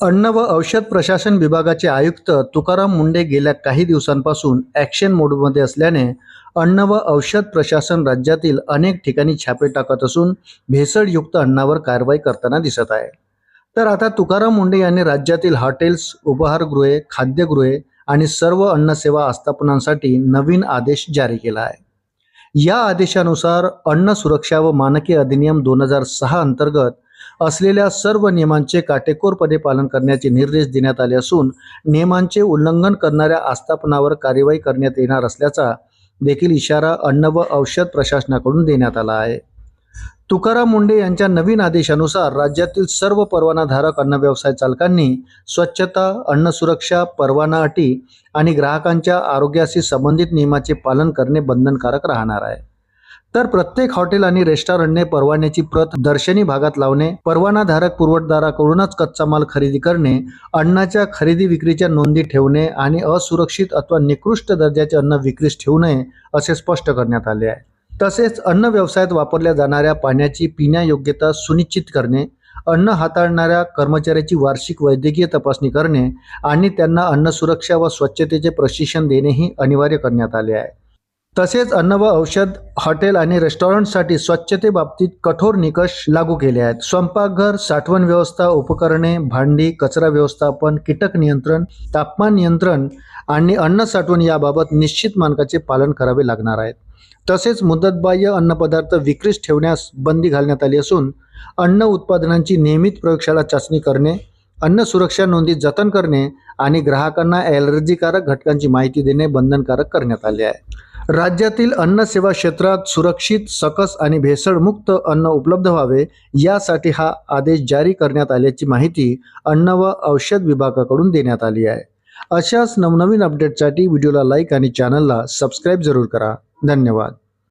अन्न व औषध प्रशासन विभागाचे आयुक्त तुकाराम मुंढे गेल्या काही दिवसांपासून ॲक्शन मोडमध्ये असल्याने अन्न व औषध प्रशासन राज्यातील अनेक ठिकाणी छापे टाकत असून भेसळयुक्त अन्नावर कारवाई करताना दिसत आहे। तर आता तुकाराम मुंढे यांनी राज्यातील हॉटेल्स, उपहारगृहे, खाद्यगृहे आणि सर्व अन्नसेवा आस्थापनांसाठी नवीन आदेश जारी केला आहे। या आदेशानुसार अन्न सुरक्षा व मानके अधिनियम 2006 अंतर्गत असलेल्या सर्व नियमांचे काटेकोरपणे पालन करण्याचे निर्देश देण्यात आले असून नियमांचे उल्लंघन करणाऱ्या आस्थापनावर कार्यवाही करण्यात येणार असल्याचा देखील इशारा अन्न व औषध प्रशासनाकडून देण्यात आला आहे। तुकाराम मुंढे यांच्या नवीन आदेशानुसार राज्यातील सर्व परवानाधारक अन्न व्यवसाय चालकांनी स्वच्छता, अन्न सुरक्षा, परवाना अटी आणि ग्राहकांच्या आरोग्याशी संबंधित नियमाचे पालन करणे बंधनकारक राहणार आहे। तर प्रत्येक हॉटेल आणि रेस्टॉरंटने परवान्याची प्रत दर्शनी भागात लावणे, परवानाधारक पुरवठादाराकडूनच कच्चा माल खरेदी करणे, अन्नाच्या खरेदी विक्रीच्या नोंदी ठेवणे आणि असुरक्षित अथवा निकृष्ट दर्जाचे अन्न विक्रीस ठेवू नये असे स्पष्ट करण्यात आले आहे। तसेच अन्न व्यवसायात वापरल्या जाणाऱ्या पाण्याची पिण्यायोग्यता सुनिश्चित करणे, अन्न हाताळणाऱ्या कर्मचाऱ्याची वार्षिक वैद्यकीय तपासणी करणे आणि त्यांना अन्न सुरक्षा व स्वच्छतेचे प्रशिक्षण देणेही अनिवार्य करण्यात आले आहे। तसेच अन्न व औषध हॉटेल आणि रेस्टॉरंटसाठी स्वच्छतेबाबतीत कठोर निकष लागू केले आहेत। स्वयंपाकघर, साठवण व्यवस्था, उपकरणे, भांडी, कचरा व्यवस्थापन, कीटक नियंत्रण, तापमान नियंत्रण आणि अन्न साठवण याबाबत निश्चित मानकाचे पालन करावे लागणार आहे। तसेच मुदतबाह्य अन्नपदार्थ विक्रीस ठेवण्यास बंदी घालण्यात आली असून अन्न उत्पादनांची नियमित प्रयोगशाळा चाचणी करणे, अन्न सुरक्षा नोंदी जतन करणे आणि ग्राहकांना ॲलर्जीकारक घटकांची माहिती देणे बंधनकारक करण्यात आले आहे। राज्यातील अन्न सेवा क्षेत्रात सुरक्षित, सकस आणि भेसळमुक्त अन्न उपलब्ध व्हावे यासाठी हा आदेश जारी करण्यात आल्याची माहिती अन्न व औषध विभागाकडून देण्यात आली आहे। अशाच नवनवीन अपडेटसाठी व्हिडिओला लाईक आणि चॅनलला सबस्क्राईब जरूर करा। धन्यवाद।